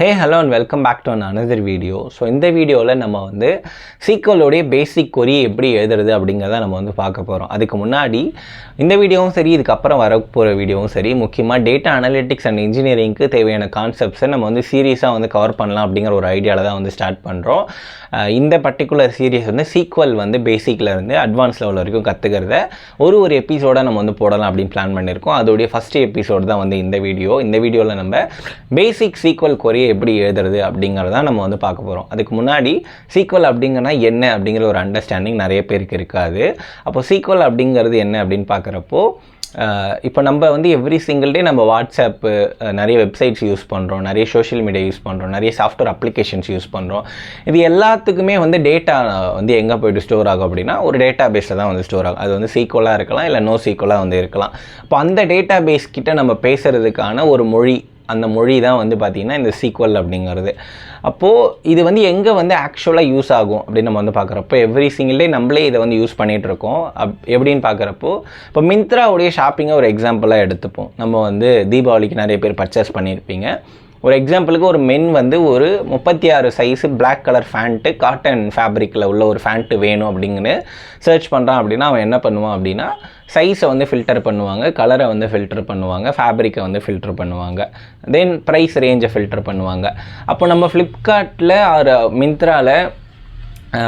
Hey, hello and welcome back to another video. So இந்த வீடியோவில் நம்ம வந்து சீக்வலோடைய பேசிக் கொரி எப்படி எழுதுறது அப்படிங்கிறத நம்ம வந்து பார்க்க போகிறோம். அதுக்கு முன்னாடி இந்த வீடியோவும் சரி, இதுக்கப்புறம் வரப்போகிற வீடியோவும் சரி, முக்கியமாக டேட்டா அனலிட்டிக்ஸ் அண்ட் இன்ஜினியரிங்க்கு தேவையான கான்செப்ட்ஸை நம்ம வந்து சீரியஸாக வந்து கவர் பண்ணலாம் அப்படிங்கிற ஒரு ஐடியாவில் தான் வந்து ஸ்டார்ட் பண்ணுறோம். இந்த பர்டிகுலர் சீரியஸ் வந்து சீக்வல் வந்து பேசிக்கில் இருந்து அட்வான்ஸ் லெவல் வரைக்கும் கற்றுக்கிறத ஒரு எபிசோடாக நம்ம வந்து போடலாம் அப்படின்னு பிளான் பண்ணியிருக்கோம். அதோடைய ஃபஸ்ட் எபிசோடு தான் வந்து இந்த வீடியோவில் நம்ம பேசிக் சீக்வல் கொரியை எப்படி எழுதுறது அப்படிங்கிறத நம்ம வந்து பார்க்க போகிறோம். அதுக்கு முன்னாடி சீக்வல் அப்படிங்கன்னா என்ன அப்படிங்கிற ஒரு அண்டர்ஸ்டாண்டிங் நிறைய பேருக்கு இருக்காது. அப்போ சீக்வல் அப்படிங்கிறது என்ன அப்படின்னு பார்க்குறப்போ, இப்போ நம்ம வந்து எவ்ரி சிங்கிள் டே நம்ம வாட்ஸ்அப்பு, நிறைய வெப்சைட்ஸ் யூஸ் பண்ணுறோம், நிறைய சோஷியல் மீடியா யூஸ் பண்ணுறோம், நிறைய சாஃப்ட்வேர் அப்ளிகேஷன்ஸ் யூஸ் பண்ணுறோம். இது எல்லாத்துக்குமே வந்து டேட்டா வந்து எங்கே போய்ட்டு ஸ்டோர் ஆகும் அப்படின்னா ஒரு டேட்டா பேஸில் தான் வந்து ஸ்டோர் ஆகும். அது வந்து சீக்வலாக இருக்கலாம், இல்லை நோ சீக்வலாக வந்து இருக்கலாம். இப்போ அந்த டேட்டா பேஸ் கிட்ட நம்ம பேசுகிறதுக்கான ஒரு மொழி, அந்த மொழி தான் வந்து பார்த்திங்கன்னா இந்த சீக்வல் அப்படிங்கிறது. அப்போது இது வந்து எங்கே வந்து ஆக்சுவலாக யூஸ் ஆகும் அப்படின்னு நம்ம வந்து பார்க்குறப்போ, எவ்ரி சிங்கிள் டே நம்மளே இதை வந்து யூஸ் பண்ணிகிட்ருக்கோம். எப்படின்னு பார்க்குறப்போ, இப்போ மிந்த்ராவுடைய ஷாப்பிங்கை ஒரு எக்ஸாம்பிளாக எடுத்துப்போம். நம்ம வந்து தீபாவளிக்கு நிறைய பேர் பர்ச்சேஸ் பண்ணியிருப்பீங்க. ஒரு எக்ஸாம்பிளுக்கு ஒரு மென் வந்து ஒரு 36 size black colour pant, cotton ஃபேப்ரிக்கில் உள்ள ஒரு ஃபேண்ட்டு வேணும் அப்படிங்கன்னு சர்ச் பண்ணுறான். அப்படின்னா அவன் என்ன பண்ணுவான் அப்படின்னா, சைஸை வந்து ஃபில்டர் பண்ணுவாங்க, கலரை வந்து ஃபில்டர் பண்ணுவாங்க, ஃபேப்ரிக்கை வந்து ஃபில்டர் பண்ணுவாங்க, தென் ப்ரைஸ் ரேஞ்சை ஃபில்டர் பண்ணுவாங்க. அப்போ நம்ம ஃப்ளிப்கார்ட்டில் ஒரு மிந்த்ராவில்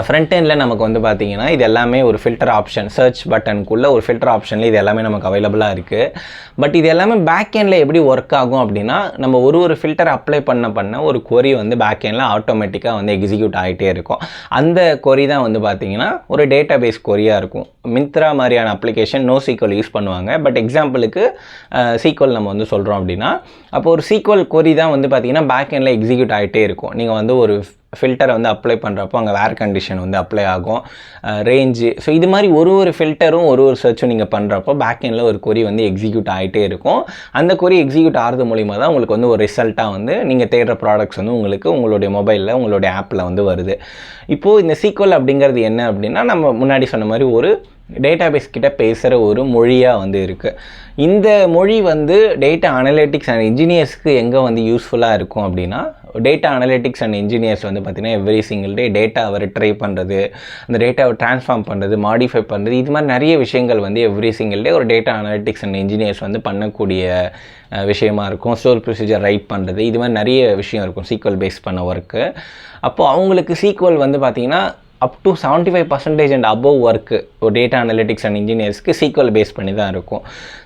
ஃப்ரண்ட் எண்டில் நமக்கு வந்து பார்த்திங்கன்னா இது எல்லாமே ஒரு ஃபில்டர் ஆப்ஷன், சர்ச் பட்டனுக்குள்ளே ஒரு ஃபில்டர் ஆப்ஷனில் இது எல்லாமே நமக்கு அவைலபிளாக இருக்குது. பட் இது எல்லாமே பேக் எண்டில் எப்படி ஒர்க் ஆகும் அப்படின்னா, நம்ம ஒரு ஃபில்டர் அப்ளை பண்ண ஒரு கொரி வந்து பேக் எண்டில் ஆட்டோமேட்டிக்காக வந்து எக்ஸிக்யூட் ஆகிட்டே இருக்கும். அந்த கொரி தான் வந்து பார்த்திங்கன்னா ஒரு டேட்டா பேஸ் கொரியாக இருக்கும். மிந்த்ரா மாதிரியான அப்ளிகேஷன் நோ சீக்வல் யூஸ் பண்ணுவாங்க. பட் எக்ஸாம்பிளுக்கு சீக்வல் நம்ம வந்து சொல்கிறோம் அப்படின்னா, அப்போ ஒரு சீக்வல் கொரி தான் வந்து பார்த்திங்கன்னா பேக் எண்டில் எக்ஸிக்யூட் ஆகிட்டே இருக்கும். நீங்கள் வந்து ஒரு ஃபில்டரை வந்து அப்ளை பண்ணுறப்போ அங்கே வேர் கண்டிஷன் வந்து அப்ளை ஆகும், ரேஞ்சு. ஸோ இது மாதிரி ஒரு ஃபில்டரும் ஒரு சர்ச்சும் நீங்கள் பண்ணுறப்போ பேக் எண்டில் ஒரு கொரி வந்து எக்ஸிக்யூட் ஆகிட்டே இருக்கும். அந்த கொரி எக்ஸிக்யூட் ஆகிறது மூலிமா தான் உங்களுக்கு வந்து ஒரு ரிசல்ட்டாக வந்து நீங்கள் தேடுற ப்ராடக்ட்ஸ் வந்து உங்களுக்கு உங்களுடைய மொபைலில், உங்களுடைய ஆப்பில் வந்து வருது. இப்போது இந்த சீக்வல் அப்படிங்கிறது என்ன அப்படின்னா, நம்ம முன்னாடி சொன்ன மாதிரி ஒரு டேட்டாபேஸ் கிட்ட பேசுகிற ஒரு மொழியாக வந்து இருக்குது. இந்த மொழி வந்து டேட்டா அனலிட்டிக்ஸ் அண்ட் இன்ஜினியர்ஸ்க்கு எங்கே வந்து யூஸ்ஃபுல்லாக இருக்கும் அப்படின்னா, டேட்டா அனலிட்டிக்ஸ் அண்ட் இன்ஜினியர்ஸ் வந்து பார்த்திங்கன்னா எவ்ரி சிங்கிள் டே டேட்டாவை ரிட்ரைவ் பண்ணுறது, அந்த டேட்டாவை ட்ரான்ஸ்ஃபார்ம் பண்ணுறது, மாடிஃபை பண்ணுறது, இது மாதிரி நிறைய விஷயங்கள் வந்து எவ்ரி சிங்கிள் டே ஒரு டேட்டா அனலிட்டிக்ஸ் அண்ட் இன்ஜினியர்ஸ் வந்து பண்ணக்கூடிய விஷயமா இருக்கும். ஸ்டோர் ப்ரொசீஜர் ரைட் பண்ணுறது, இது மாதிரி நிறைய விஷயம் இருக்கும் சீக்வல் பேஸ் பண்ண ஒர்க்கு. அப்போது அவங்களுக்கு சீக்வல் வந்து பார்த்திங்கன்னா up to 75% and above work ஒரு டேட்டா அனலிட்டிக்ஸ் அண்ட் இன்ஜினியர்ஸ்க்கு சீக்வல் பேஸ் பண்ணி தான் இருக்கும்.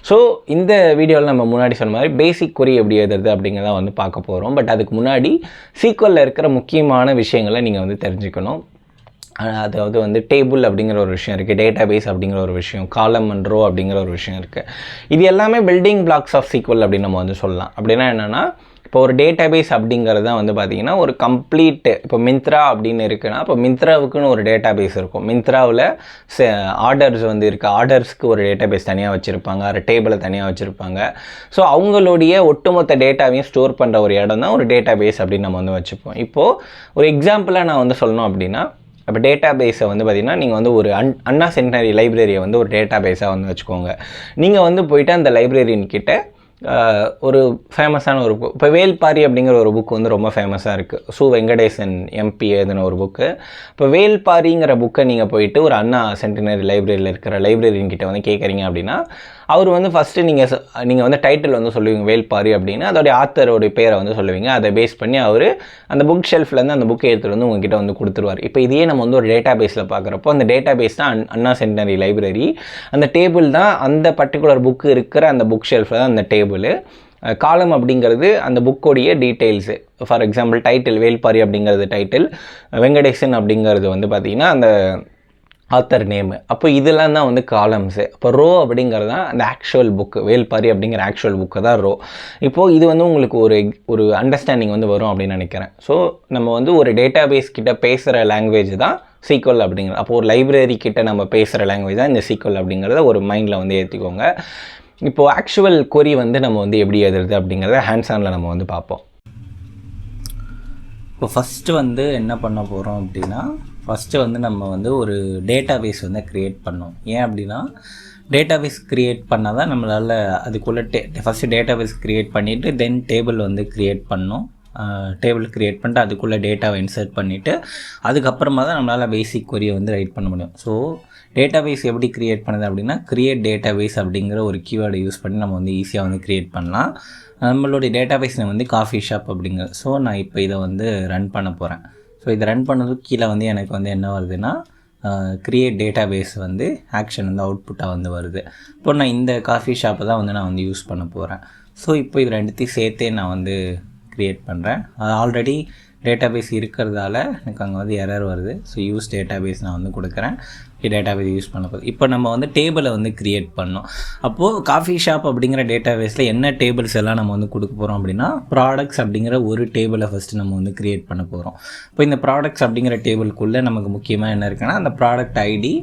ஸோ இந்த வீடியோவில் நம்ம முன்னாடி சொன்ன மாதிரி பேசிக் கொரி எப்படி எழுதுறது அப்படிங்கிறத வந்து பார்க்க போகிறோம். பட் அதுக்கு முன்னாடி சீக்வலில் இருக்கிற முக்கியமான விஷயங்களை நீங்கள் வந்து தெரிஞ்சுக்கணும். அதாவது வந்து டேபிள் அப்படிங்கிற ஒரு விஷயம் இருக்குது, டேட்டா பேஸ் அப்படிங்கிற ஒரு விஷயம், காலம் அண்ட் ரோ அப்படிங்கிற ஒரு விஷயம் இருக்குது. இது எல்லாமே பில்டிங் பிளாக்ஸ் ஆஃப் சீக்வல் அப்படின்னு நம்ம வந்து சொல்லலாம். அப்படின்னா என்னென்னா, இப்போ ஒரு டேட்டா பேஸ் அப்படிங்கிறது தான் வந்து பார்த்திங்கன்னா ஒரு கம்ப்ளீட்டு, இப்போ மிந்த்ரா அப்படின்னு இருக்குன்னா, இப்போ மிந்த்ராவுக்குன்னு ஒரு டேட்டா பேஸ் இருக்கும். மிந்த்ராவில் ஆர்டர்ஸ் வந்து இருக்குது, ஆர்டர்ஸ்க்கு ஒரு டேட்டா பேஸ் தனியாக வச்சுருப்பாங்க, ஒரு டேபிளை தனியாக வச்சுருப்பாங்க. ஸோ அவங்களுடைய ஒட்டுமொத்த டேட்டாவையும் ஸ்டோர் பண்ணுற ஒரு இடம் தான் ஒரு டேட்டா பேஸ் அப்படின்னு நம்ம வந்து வச்சுப்போம். இப்போது ஒரு எக்ஸாம்பிளாக நான் வந்து சொல்லணும் அப்படின்னா, இப்போ டேட்டா பேஸை வந்து பார்த்திங்கன்னா, நீங்கள் வந்து ஒரு அண்ணா சென்டினரி லைப்ரரியை வந்து ஒரு டேட்டா பேஸாக வந்து வச்சுக்கோங்க. நீங்கள் வந்து போய்ட்டு அந்த லைப்ரரின்கிட்ட ஒரு ஃபேமஸான ஒரு புக், இப்போ வேல்பாரி அப்படிங்கிற ஒரு புக் வந்து ரொம்ப ஃபேமஸாக இருக்குது. சு வெங்கடேசன் எம்பி எழுதின ஒரு புக்கு. இப்போ வேல்பாரிங்கிற புக்கை நீங்கள் போயிட்டு ஒரு அண்ணா சென்டினரி லைப்ரரியில் இருக்கிற லைப்ரரின்கிட்ட வந்து கேட்குறீங்க அப்படின்னா, அவர் வந்து ஃபஸ்ட்டு நீங்கள் வந்து டைட்டில் வந்து சொல்லுவீங்க வேல்பாரி அப்படின்னு, அதோடைய ஆத்தரோடைய பேரை வந்து சொல்லுவீங்க. அதை பேஸ் பண்ணி அவர் அந்த புக் ஷெல்ஃப்லேருந்து அந்த புக்கை எடுத்துகிட்டு வந்து உங்ககிட்ட வந்து கொடுத்துருவார். இப்போ இதையே நம்ம வந்து ஒரு டேட்டா பேஸில் பார்க்குறப்போ, அந்த டேட்டா பேஸ் தான் அண்ணா சென்டினரி லைப்ரரி, அந்த டேபிள் தான் அந்த பர்டிகுலர் புக்கு இருக்கிற அந்த புக் ஷெல்ஃபில் தான் அந்த டேபிள். காலம் அப்படிங்கிறது அந்த புக்கோடைய details. For example title Velpari அப்படிங்கிறது டைட்டில், வெங்கடேசன் அப்படிங்கிறது வந்து பார்த்திங்கன்னா அந்த ஆத்தர் நேமு. அப்போ இதெல்லாம் தான் வந்து காலம்ஸு. அப்போ ரோ அப்படிங்கிறது தான் அந்த ஆக்சுவல் புக்கு, வேல்பாரி அப்படிங்கிற ஆக்சுவல் புக்கு தான் ரோ. இப்போது இது வந்து உங்களுக்கு ஒரு அண்டர்ஸ்டாண்டிங் வந்து வரும் அப்படின்னு நினைக்கிறேன். ஸோ நம்ம வந்து ஒரு டேட்டா பேஸ் கிட்ட பேசுகிற லாங்குவேஜ் தான் சீக்வல் அப்படிங்கிறது. அப்போது ஒரு லைப்ரரி கிட்ட நம்ம பேசுகிற லாங்குவேஜ் தான் இந்த சீக்வல் அப்படிங்கிறத ஒரு மைண்டில் வந்து ஏற்றிக்கோங்க. இப்போது ஆக்சுவல் கொரி வந்து நம்ம வந்து எப்படி எழுதுறது அப்படிங்கிறத ஹேண்ட்ஸ் ஆனில் நம்ம வந்து பார்ப்போம். இப்போ ஃபஸ்ட்டு வந்து என்ன பண்ண போகிறோம் அப்படின்னா, ஃபஸ்ட்டு வந்து நம்ம வந்து ஒரு டேட்டா பேஸ் வந்து க்ரியேட் பண்ணோம். ஏன் அப்படின்னா, டேட்டா பேஸ் க்ரியேட் பண்ணால் தான் நம்மளால் அதுக்குள்ளே ஃபஸ்ட்டு டேட்டா பேஸ் க்ரியேட் பண்ணிவிட்டு தென் டேபிள் வந்து க்ரியேட் பண்ணோம். டேபிள் க்ரியேட் பண்ணிட்டு அதுக்குள்ளே டேட்டாவை இன்சர்ட் பண்ணிவிட்டு அதுக்கப்புறமா தான் நம்மளால் பேசிக் கொரியை வந்து ரைட் பண்ண முடியும். ஸோ டேட்டாபேஸ் எப்படி க்ரியேட் பண்ணுது அப்படின்னா க்ரியேட் டேட்டாபேஸ் அப்படிங்கிற ஒரு கீவேர்டை யூஸ் பண்ணி நம்ம வந்து ஈஸியாக வந்து க்ரியேட் பண்ணலாம். நம்மளுடைய டேட்டாபேஸ் வந்து காஃபி ஷாப் அப்படிங்கிற. ஸோ நான் இப்போ இதை வந்து ரன் பண்ண போகிறேன். ஸோ இதை ரன் பண்ணதுக்கு கீழே வந்து எனக்கு வந்து என்ன வருதுன்னா க்ரியேட் டேட்டாபேஸ் வந்து ஆக்ஷன் வந்து அவுட்புட்டாக வந்து வருது. இப்போ நான் இந்த காஃபி ஷாப்பை தான் வந்து நான் வந்து யூஸ் பண்ண போகிறேன். ஸோ இப்போ இது ரெண்டுத்தையும் சேர்த்தே நான் வந்து க்ரியேட் பண்ணுறேன். அது ஆல்ரெடி டேட்டாபேஸ் இருக்கிறதால எனக்கு அங்கே வந்து எரர் வருது. ஸோ யூஸ் டேட்டாபேஸ் நான் வந்து கொடுக்குறேன். டேட்டாபேஸ் யூஸ் பண்ண போது இப்போ நம்ம வந்து டேபிளை வந்து க்ரியேட் பண்ணோம். அப்போது காஃபி ஷாப் அப்படிங்கிற டேட்டாபேஸில் என்ன டேபிள்ஸ் எல்லாம் நம்ம வந்து கொடுக்க போகிறோம் அப்படின்னா ப்ராடக்ட்ஸ் அப்படிங்கிற ஒரு டேபிளை ஃபஸ்ட்டு நம்ம வந்து க்ரியேட் பண்ண போகிறோம். இப்போ இந்த ப்ராடக்ட்ஸ் அப்படிங்கிற டேபிளுக்குள்ளே நமக்கு முக்கியமாக என்ன இருக்குன்னா அந்த ப்ராடக்ட் ஐடி,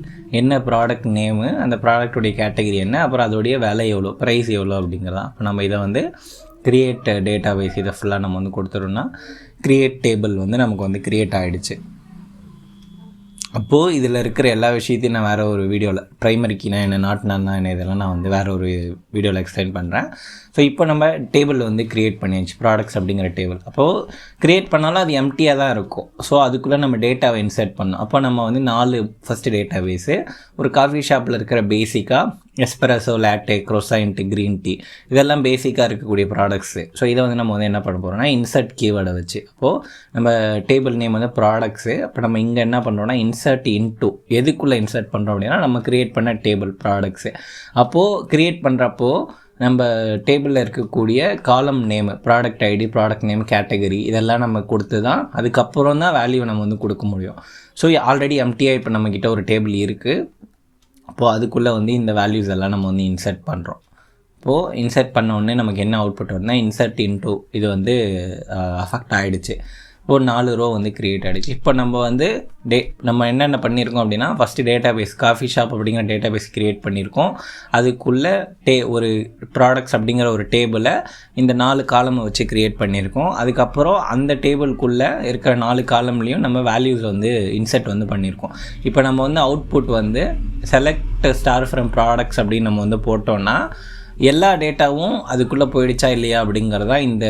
என்ன ப்ராடக்ட் நேமு, அந்த ப்ராடக்ட்டுடைய கேட்டகரி என்ன, அப்புறம் அதோடைய விலை எவ்வளோ, ப்ரைஸ் எவ்வளோ அப்படிங்கிறதான். இப்போ நம்ம இதை வந்து க்ரியேட் டேட்டாபேஸ் இதை ஃபுல்லாக நம்ம வந்து கொடுத்துட்டோம்னா க்ரியேட் டேபிள் வந்து நமக்கு வந்து க்ரியேட் ஆகிடுச்சு. அப்போது இதில் இருக்கிற எல்லா விஷயத்தையும் நான் வேறு ஒரு வீடியோவில் ப்ரைமரி கீனா என்ன, நாட் நான்னா என்ன, இதெல்லாம் நான் வந்து வேறு ஒரு வீடியோவில் எக்ஸ்பிளைன் பண்ணுறேன். ஸோ இப்போ நம்ம டேபிள் வந்து க்ரியேட் பண்ணியாச்சு, ப்ராடக்ட்ஸ் அப்படிங்கிற டேபிள். அப்போது க்ரியேட் பண்ணாலும் அது எம்டியாக தான் இருக்கும். ஸோ அதுக்குள்ளே நம்ம டேட்டாவை இன்சர்ட் பண்ணணும். அப்போ நம்ம வந்து 4 ஃபஸ்ட்டு டேட்டாபேஸு, ஒரு காஃபி ஷாப்பில் இருக்கிற பேசிக்காக எஸ்பிரஸோ, லாட்டே, க்ரோசைன்ட், க்ரீன் டீ, இதெல்லாம் பேசிக்காக இருக்கக்கூடிய ப்ராடக்ட்ஸு. ஸோ இதை வந்து நம்ம வந்து என்ன பண்ண போகிறோம்னா இன்சர்ட் கீவேர்டை வச்சு, அப்போது நம்ம டேபிள் நேம் வந்து ப்ராடக்ட்ஸு. அப்போ நம்ம இங்கே என்ன பண்ணுறோம்னா இன்சர்ட் இன்டூ, எதுக்குள்ளே இன்சர்ட் பண்ணுறோம் அப்படின்னா நம்ம க்ரியேட் பண்ண டேபிள் ப்ராடக்ட்ஸு. அப்போது க்ரியேட் பண்ணுறப்போ நம்ம டேபிளில் இருக்கக்கூடிய column name, product ID, product name, category, இதெல்லாம் நம்ம கொடுத்து தான் அதுக்கப்புறம் தான் வேல்யூ நம்ம வந்து கொடுக்க முடியும். ஸோ ஆல்ரெடி எம்டிஐ இப்போ நம்மக்கிட்ட ஒரு டேபிள் இருக்குது. அப்போது அதுக்குள்ளே வந்து இந்த வேல்யூஸ் எல்லாம் நம்ம வந்து இன்சர்ட் பண்ணுறோம். இப்போது இன்சர்ட் பண்ண உடனே நமக்கு என்ன அவுட்புட் வருதுன்னா இன்சர்ட் இன்டூ, இது வந்து அஃபெக்ட் ஆகிடுச்சு. ஒரு 4 ரோ வந்து க்ரியேட் ஆகிடுச்சு. இப்போ நம்ம வந்து நம்ம என்னென்ன பண்ணியிருக்கோம் அப்படின்னா ஃபஸ்ட்டு டேட்டாபேஸ் காஃபி ஷாப் அப்படிங்கிற டேட்டாபேஸ் க்ரியேட் பண்ணியிருக்கோம். அதுக்குள்ளே ஒரு ப்ராடக்ட்ஸ் அப்படிங்கிற ஒரு டேபிளை இந்த 4 காலமை வச்சு க்ரியேட் பண்ணியிருக்கோம். அதுக்கப்புறம் அந்த டேபிளுக்குள்ளே இருக்கிற 4 காலம்லேயும் நம்ம வேல்யூஸ் வந்து இன்சர்ட் வந்து பண்ணியிருக்கோம். இப்போ நம்ம வந்து அவுட்புட் வந்து செலக்ட் ஸ்டார் ஃப்ரம் ப்ராடக்ட்ஸ் அப்படின்னு நம்ம வந்து போட்டோன்னா எல்லா டேட்டாவும் அதுக்குள்ளே போயிடுச்சா இல்லையா அப்படிங்கிறதா இந்த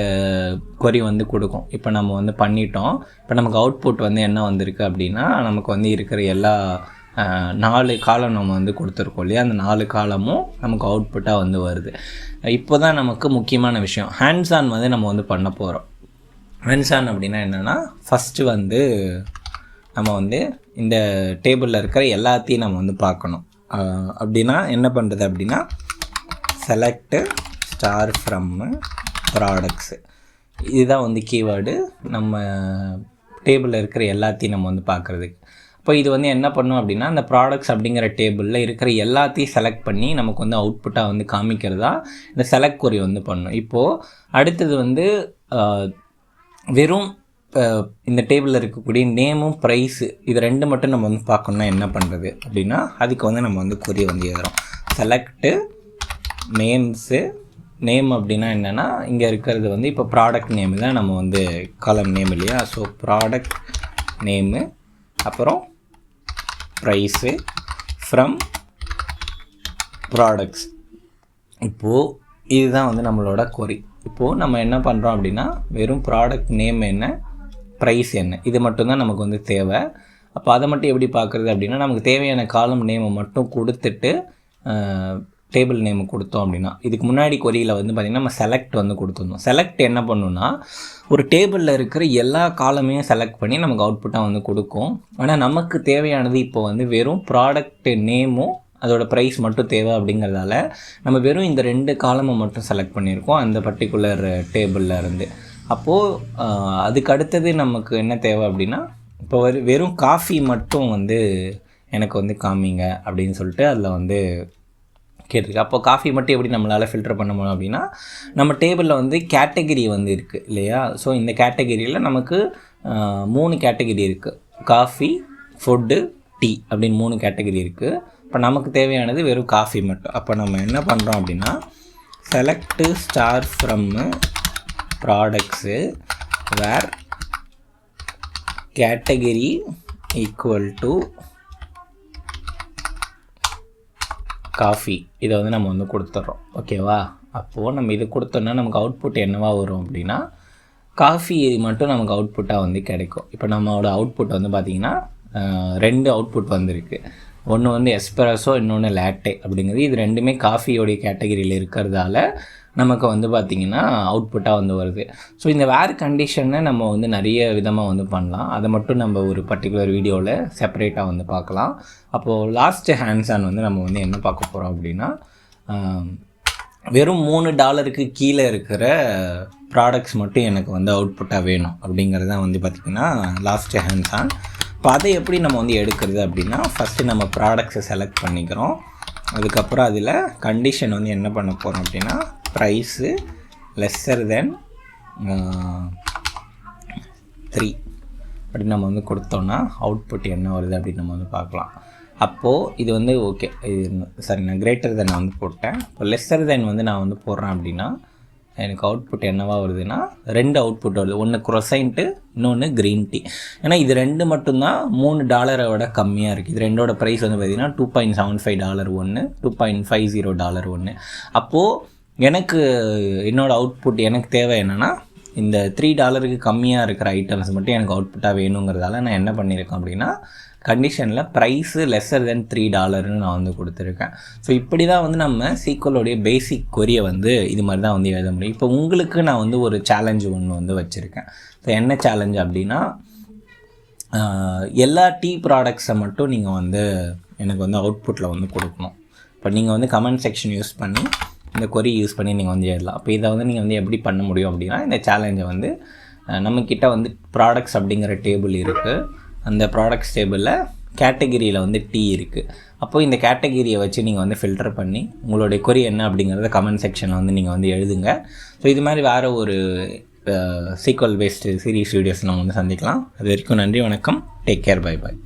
கொரி வந்து கொடுக்கும். இப்போ நம்ம வந்து பண்ணிட்டோம். இப்போ நமக்கு அவுட்புட் வந்து என்ன வந்திருக்கு அப்படின்னா நமக்கு வந்து இருக்கிற எல்லா 4 காலம் நம்ம வந்து கொடுத்துருக்கோம் இல்லையா, அந்த 4 காலமும் நமக்கு அவுட்புட்டாக வந்து வருது. இப்போ தான் நமக்கு முக்கியமான விஷயம், ஹேண்ட்ஸ் ஆன் வந்து நம்ம வந்து பண்ண போகிறோம். ஹேண்ட்ஸ் ஆன் அப்படின்னா என்னென்னா ஃபஸ்ட்டு வந்து நம்ம வந்து இந்த டேபிளில் இருக்கிற எல்லாத்தையும் நம்ம வந்து பார்க்கணும். அப்படின்னா என்ன பண்ணுறது அப்படின்னா செலக்ட் ஸ்டார் ஃப்ரம் ப்ராடக்ட்ஸு, இதுதான் வந்து கீவேர்டு நம்ம டேபிளில் இருக்கிற எல்லாத்தையும் நம்ம வந்து பார்க்குறதுக்கு. இப்போ இது வந்து என்ன பண்ணும் அப்படின்னா அந்த ப்ராடக்ட்ஸ் அப்படிங்கிற டேபிளில் இருக்கிற எல்லாத்தையும் செலக்ட் பண்ணி நமக்கு வந்து அவுட்புட்டாக வந்து காமிக்கிறதா இந்த செலக்ட் கொரி வந்து பண்ணணும். இப்போது அடுத்தது வந்து வெறும் இந்த டேபிளில் இருக்கக்கூடிய நேமும் ப்ரைஸு இது 2 மட்டும் நம்ம வந்து பார்க்கணுன்னா என்ன பண்ணுறது அப்படின்னா அதுக்கு வந்து நம்ம வந்து கொரி வந்து எழுதுகிறோம். செலக்ட்டு நேம்ஸு, நேம் அப்படின்னா என்னென்னா இங்கே இருக்கிறது வந்து இப்போ ப்ராடக்ட் நேமு தான் நம்ம வந்து காலம் நேம் இல்லையா. ஸோ ப்ராடக்ட் நேமு, அப்புறம் ப்ரைஸு ஃப்ரம் ப்ராடக்ட்ஸ். இப்போது இதுதான் வந்து நம்மளோட கொரி. இப்போது நம்ம என்ன பண்ணுறோம் அப்படின்னா வெறும் ப்ராடக்ட் நேம் என்ன, ப்ரைஸ் என்ன, இது மட்டும்தான் நமக்கு வந்து தேவை. அப்போ அதை மட்டும் எப்படி பார்க்குறது அப்படின்னா நமக்கு தேவையான காலம் நேமை மட்டும் கொடுத்துட்டு டேபிள் நேம் கொடுத்தோம் அப்படின்னா, இதுக்கு முன்னாடி கொரியில் வந்து பார்த்திங்கன்னா நம்ம செலக்ட் வந்து கொடுத்துருந்தோம். செலக்ட் என்ன பண்ணுன்னா ஒரு டேபிளில் இருக்கிற எல்லா காலமையும் செலக்ட் பண்ணி நமக்கு அவுட்புட்டாக வந்து கொடுக்கும். ஆனால் நமக்கு தேவையானது இப்போ வந்து வெறும் ப்ராடக்ட் நேமும் அதோட ப்ரைஸ் மட்டும் தேவை அப்படிங்கிறதால நம்ம வெறும் இந்த 2 காலமை மட்டும் செலக்ட் பண்ணியிருக்கோம் அந்த பர்டிகுலர் டேபிளில் இருந்து. அப்போது அதுக்கு அடுத்தது நமக்கு என்ன தேவை அப்படின்னா இப்போ வெறும் காஃபி மட்டும் வந்து எனக்கு வந்து காமிங்க அப்படின்னு சொல்லிட்டு அதில் வந்து கேட்டிருக்கு. அப்போ காஃபி மட்டும் எப்படி நம்மளால் ஃபில்டர் பண்ண முடியும் அப்படின்னா நம்ம டேபிளில் வந்து கேட்டகிரி வந்து இருக்குது இல்லையா. ஸோ இந்த கேட்டகிரியில் நமக்கு 3 கேட்டகிரி இருக்குது, காஃபி, ஃபுட்டு, டீ அப்படின்னு 3 கேட்டகிரி இருக்குது. இப்போ நமக்கு தேவையானது வெறும் காஃபி மட்டும். அப்போ நம்ம என்ன பண்ணுறோம் அப்படின்னா select star from products where category equal to coffee, இதை வந்து நம்ம வந்து கொடுத்துட்றோம். ஓகேவா. அப்போது நம்ம இது கொடுத்தோன்னா நமக்கு அவுட்புட் என்னவாக வரும் அப்படின்னா காஃபி மட்டும் நமக்கு அவுட்புட்டாக வந்து கிடைக்கும். இப்போ நம்மளோட அவுட்புட் வந்து பார்த்திங்கன்னா 2 அவுட்புட் வந்திருக்கு. ஒன்று வந்து எஸ்பிரஸோ, இன்னொன்று லேட்டே அப்படிங்கிறது. இது ரெண்டுமே காஃபியோடைய கேட்டகரியில் இருக்கிறதால நமக்கு வந்து பார்த்திங்கன்னா அவுட்புட்டாக வந்து வருது. ஸோ இந்த வேர் கண்டிஷனை நம்ம வந்து நிறைய விதமாக வந்து பண்ணலாம். அதை மட்டும் நம்ம ஒரு பர்டிகுலர் வீடியோவில் செப்பரேட்டாக வந்து பார்க்கலாம். அப்போது லாஸ்ட்டு ஹேண்ட்ஸ் ஆன் வந்து நம்ம வந்து என்ன பார்க்க போகிறோம் அப்படின்னா, வெறும் $3 கீழே இருக்கிற ப்ராடக்ட்ஸ் மட்டும் எனக்கு வந்து அவுட்புட்டாக வேணும் அப்படிங்கிறது தான் வந்து பார்த்திங்கன்னா லாஸ்ட்டு ஹேண்ட்ஸ் ஆன். இப்போ அதை எப்படி நம்ம வந்து எடுக்கிறது அப்படின்னா, ஃபஸ்ட்டு நம்ம ப்ராடக்ட்ஸை செலக்ட் பண்ணிக்கிறோம். அதுக்கப்புறம் அதில் கண்டிஷன் வந்து என்ன பண்ண போகிறோம் அப்படின்னா, ப்ரைஸு லெஸ்ஸர் தென் 3 அப்படின்னு நம்ம வந்து கொடுத்தோன்னா அவுட்புட் என்ன வருது அப்படின்னு நம்ம வந்து பார்க்கலாம். அப்போது இது வந்து ஓகே, இது சரி, நான் கிரேட்டர் தென் வந்து போட்டேன். இப்போ லெஸ்ஸர் தென் வந்து நான் வந்து போடுறேன் அப்படின்னா எனக்கு அவுட்புட் என்னவா வருதுன்னா 2 அவுட்புட் வருது. ஒன்று குரோசைன்ட்டு, இன்னொன்று க்ரீன் டீ. ஏன்னா இது 2 மட்டும்தான் $3 விட கம்மியாக இருக்குது. இது ரெண்டோட ப்ரைஸ் வந்து பார்த்திங்கன்னா $2.75 ஒன்று, $2.50 ஒன்று. அப்போது எனக்கு என்னோடய அவுட்புட் எனக்கு தேவை என்னென்னா, இந்த $3 கம்மியாக இருக்கிற ஐட்டம்ஸ் மட்டும் எனக்கு அவுட்புட்டாக வேணுங்கிறதால நான் என்ன பண்ணியிருக்கேன் அப்படின்னா, கண்டிஷனில் ப்ரைஸு லெஸ்ஸர் தென் $3 நான் வந்து கொடுத்துருக்கேன். ஸோ இப்படி தான் வந்து நம்ம சீக்வலோடைய பேசிக் கொரியை வந்து இது மாதிரி தான் வந்து எழுத முடியும். இப்போ உங்களுக்கு நான் வந்து ஒரு சேலஞ்சு ஒன்று வந்து வச்சுருக்கேன். ஸோ என்ன சேலஞ்சு அப்படின்னா, எல்லா டீ ப்ராடக்ட்ஸை மட்டும் நீங்கள் வந்து எனக்கு வந்து அவுட்புட்டில் வந்து கொடுக்கணும். இப்போ நீங்கள் வந்து கமெண்ட் செக்ஷன் யூஸ் பண்ணி இந்த கொரி யூஸ் பண்ணி நீங்கள் வந்து எழுதலாம். அப்போ இதை வந்து நீங்கள் வந்து எப்படி பண்ண முடியும் அப்படின்னா, இந்த சேலஞ்சை வந்து நம்மக்கிட்ட வந்து ப்ராடக்ட்ஸ் அப்படிங்கிற டேபிள் இருக்குது. அந்த ப்ராடக்ட்ஸ் டேபிளில் கேட்டகிரியில் வந்து டீ இருக்குது. அப்போது இந்த கேட்டகிரியை வச்சு நீங்கள் வந்து ஃபில்டர் பண்ணி உங்களுடைய கொரி என்ன அப்படிங்கிறத கமெண்ட் செக்ஷனில் வந்து நீங்கள் வந்து எழுதுங்க. ஸோ இது மாதிரி வேறு ஒரு சீக்வல் பேஸ்டு சீரிஸ் வீடியோஸ் நம்ம வந்து சந்திக்கலாம். அது வரைக்கும் நன்றி, வணக்கம், டேக் கேர், பை பாய்.